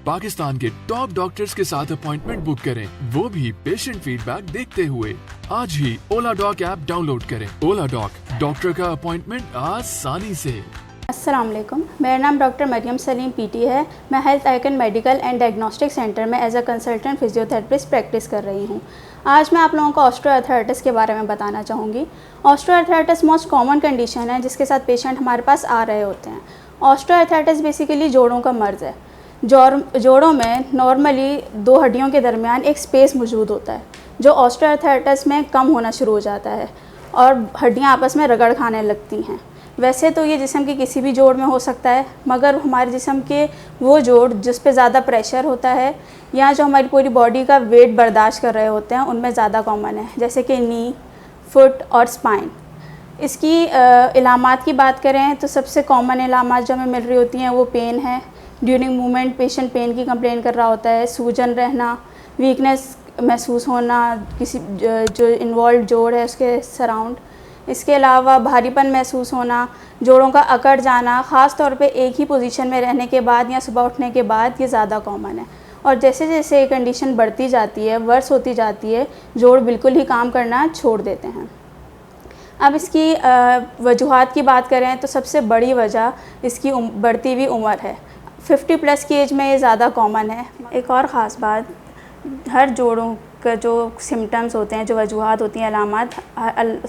पाकिस्तान के top doctors के साथ अपॉइंटमेंट बुक करें, वो भी पेशेंट फीडबैक देखते हुए। आज ही ओला डॉक ऐप डाउनलोड करें। ओला डॉक, डॉक्टर का अपॉइंटमेंट आसानी से। अस्सलाम वालेकुम, मेरा नाम डॉक्टर मरियम सलीम पीटी है। मैं Health Icon medical and diagnostic centre में as a consultant physiotherapist practice कर रही हूँ। आज मैं आप लोगों को ऑस्टियोआर्थराइटिस के बारे में बताना चाहूँगी। ऑस्टियोआर्थराइटिस मोस्ट कॉमन कंडीशन है जिसके साथ पेशेंट हमारे पास आ रहे होते हैं। ऑस्टियोआर्थराइटिस बेसिकली जोड़ों का मर्ज़ है। जोड़ों में नॉर्मली दो हड्डियों के दरमियान एक स्पेस मौजूद होता है जो ऑस्टियोआर्थराइटिस में कम होना शुरू हो जाता है और हड्डियाँ आपस में रगड़ खाने लगती हैं। वैसे तो ये जिस्म के किसी भी जोड़ में हो सकता है, मगर हमारे जिस्म के वो जोड़ जिस पे ज़्यादा प्रेशर होता है या जो हमारी पूरी बॉडी का वेट बर्दाश्त कर रहे होते हैं उनमें ज़्यादा कॉमन है, जैसे कि नी, फुट और स्पाइन। इसकी इलामात की बात करें तो सबसे कॉमन इलामात जो हमें मिल रही होती हैं वो पेन है। ड्यूरिंग मूवमेंट पेशेंट पेन की कंप्लेन कर रहा होता है, सूजन रहना, वीकनेस महसूस होना किसी जो इन्वॉल्व जोड़ है उसके सराउंड। इसके अलावा भारीपन महसूस होना, जोड़ों का अकड़ जाना, ख़ास तौर पे एक ही पोजीशन में रहने के बाद या सुबह उठने के बाद, ये ज़्यादा कॉमन है। और जैसे जैसे ये कंडीशन बढ़ती जाती है, वर्स होती जाती है, जोड़ बिल्कुल ही काम करना छोड़ देते हैं। अब इसकी वजूहात की बात करें तो सबसे बड़ी वजह इसकी बढ़ती हुई उम्र है। 50+ की एज में ये ज़्यादा कॉमन है। एक और ख़ास बात, हर जोड़ों का जो सिम्टम्स होते हैं, जो वजूहात होती हैं, अलामात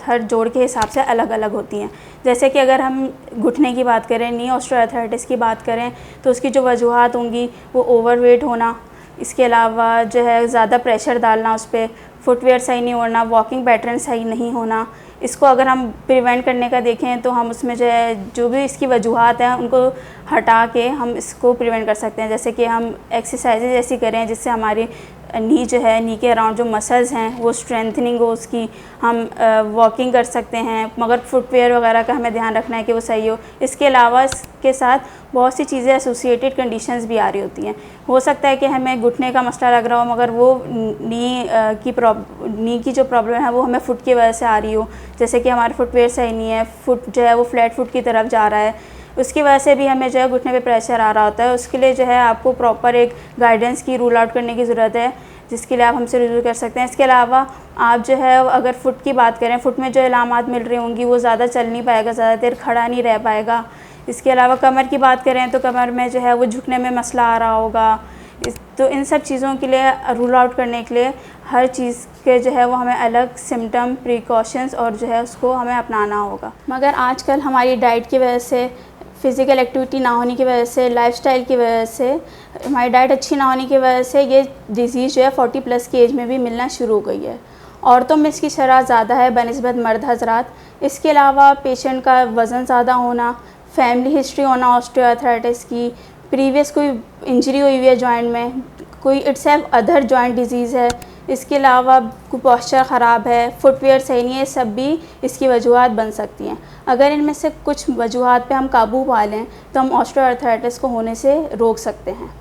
हर जोड़ के हिसाब से अलग अलग होती हैं। जैसे कि अगर हम घुटने की बात करें, नी ऑस्टियोआर्थराइटिस की बात करें तो उसकी जो वजूहात होंगी वो ओवरवेट होना, इसके अलावा जो है ज़्यादा प्रेशर डालना उस पर, फुटवेयर सही नहीं होना, वॉकिंग पैटर्न सही नहीं होना। इसको अगर हम प्रिवेंट करने का देखें तो हम उसमें जो है जो भी इसकी वजूहात हैं उनको हटा के हम इसको प्रिवेंट कर सकते हैं। जैसे कि हम एक्सरसाइजेज ऐसी करें जिससे हमारी नी जो है, नी के अराउंड जो मसल्स हैं वो स्ट्रेंथनिंग हो उसकी। हम वॉकिंग कर सकते हैं, मगर फुटवेयर वगैरह का हमें ध्यान रखना है कि वो सही हो। इसके अलावा इसके साथ बहुत सी चीज़ें एसोसिएटेड कंडीशंस भी आ रही होती हैं। हो सकता है कि हमें घुटने का मसला लग रहा हो मगर वो नी की जो प्रॉब्लम है वो हमें फुट की वजह से आ रही हो। जैसे कि हमारे फुटवेयर सही नहीं है, फुट जो है वो फ्लैट फुट की तरफ जा रहा है, उसकी वजह से भी हमें जो है घुटने पे प्रेशर आ रहा होता है। उसके लिए जो है आपको प्रॉपर एक गाइडेंस की रूल आउट करने की ज़रूरत है, जिसके लिए आप हमसे रुजू कर सकते हैं। इसके अलावा आप जो है अगर फ़ुट की बात करें, फ़ुट में जो इलामात मिल रही होंगी वो ज़्यादा चल नहीं पाएगा, ज़्यादा देर खड़ा नहीं रह पाएगा। इसके अलावा कमर की बात करें तो कमर में जो है वो झुकने में मसला आ रहा होगा। तो इन सब चीज़ों के लिए रूल आउट करने के लिए हर चीज़ के जो है वो हमें अलग सिम्टम, प्रिकॉशंस और जो है उसको हमें अपनाना होगा। मगर आजकल हमारी डाइट की वजह से, फ़िज़िकल एक्टिविटी ना होने की वजह से, लाइफ़स्टाइल की वजह से, हमारी डाइट अच्छी ना होने की वजह से ये डिज़ीज़ जो है 40+ की एज में भी मिलना शुरू हो गई है। औरतों में इसकी शरह ज़्यादा है बनिस्बत मर्द हज़रात। इसके अलावा पेशेंट का वज़न ज़्यादा होना, फैमिली हिस्ट्री होना ऑस्टियोआर्थराइटिस की, प्रीवियस कोई इंजरी हुई हुई है जॉइंट में, कोई इट्सेल्फ अदर जॉइंट डिजीज़ है, इसके अलावा कोई पोस्चर ख़राब है, फुटवेयर सही नहीं है, सब भी इसकी वजूहात बन सकती हैं। अगर इनमें से कुछ वजूहात पे हम काबू पा लें तो हम ऑस्टियोआर्थराइटिस को होने से रोक सकते हैं।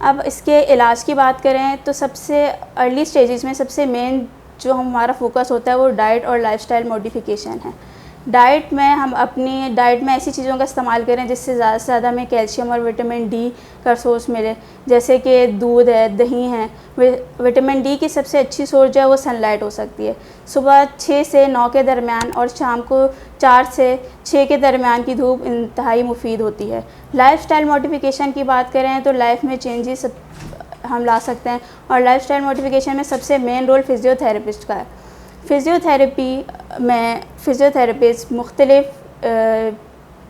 अब इसके इलाज की बात करें तो सबसे अर्ली स्टेजेस में सबसे मेन जो हमारा फोकस होता है वो डाइट और लाइफस्टाइल मॉडिफिकेशन है। डाइट में हम अपनी डाइट में ऐसी चीज़ों का इस्तेमाल करें जिससे ज़्यादा से ज़्यादा हमें कैल्शियम और विटामिन डी का सोर्स मिले, जैसे कि दूध है, दही है। विटामिन डी की सबसे अच्छी सोर्स जो है वो सनलाइट हो सकती है। सुबह 6 से 9 के दरमियान और शाम को 4 से 6 के दरमियान की धूप इंतहाई मुफीद होती है। लाइफस्टाइल मॉडिफिकेशन की बात करें तो लाइफ में चेंजेस हम ला सकते हैं और लाइफस्टाइल मॉडिफिकेशन में सबसे मेन रोल फिजियोथेरेपिस्ट का है। फ़िज़ियोथेरेपी में फ़िज़ियोथेरेपिस्ट मुख्तलिफ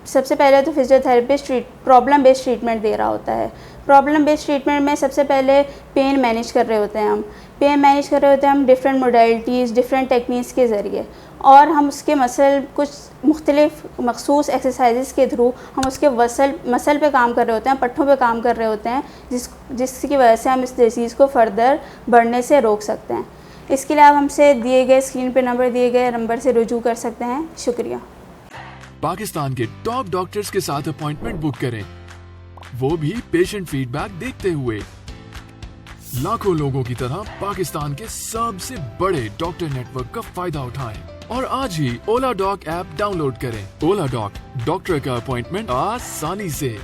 सबसे पहले तो फ़िज़ियोथेरेपिस्ट प्रॉब्लम बेस्ड ट्रीटमेंट दे रहा होता है। प्रॉब्लम बेस्ड ट्रीटमेंट में सबसे पहले पेन मैनेज कर रहे होते हैं हम डिफरेंट मोडेलिटीज़, डिफरेंट टेक्निक्स के ज़रिए, और हम उसके मसल कुछ मुख्तलिफ मखसूस एक्सरसाइजेस के थ्रू हम उसके मसल पे काम कर रहे होते हैं, पट्ठों पे काम कर रहे होते हैं, जिसकी वजह से हम इस डिज़ीज़ को फ़र्दर बढ़ने से रोक सकते हैं। इसके लिए आप हमसे दिए गए स्क्रीन पे दिए गए नंबर से रुजू कर सकते हैं। शुक्रिया। पाकिस्तान के टॉप डॉक्टर्स के साथ अपॉइंटमेंट बुक करें, वो भी पेशेंट फीडबैक देखते हुए। लाखों लोगों की तरह पाकिस्तान के सबसे बड़े डॉक्टर नेटवर्क का फायदा उठाएं और आज ही ओला डॉक ऐप डाउनलोड करें। ओला डॉक, डॉक्टर का अपॉइंटमेंट आसानी से।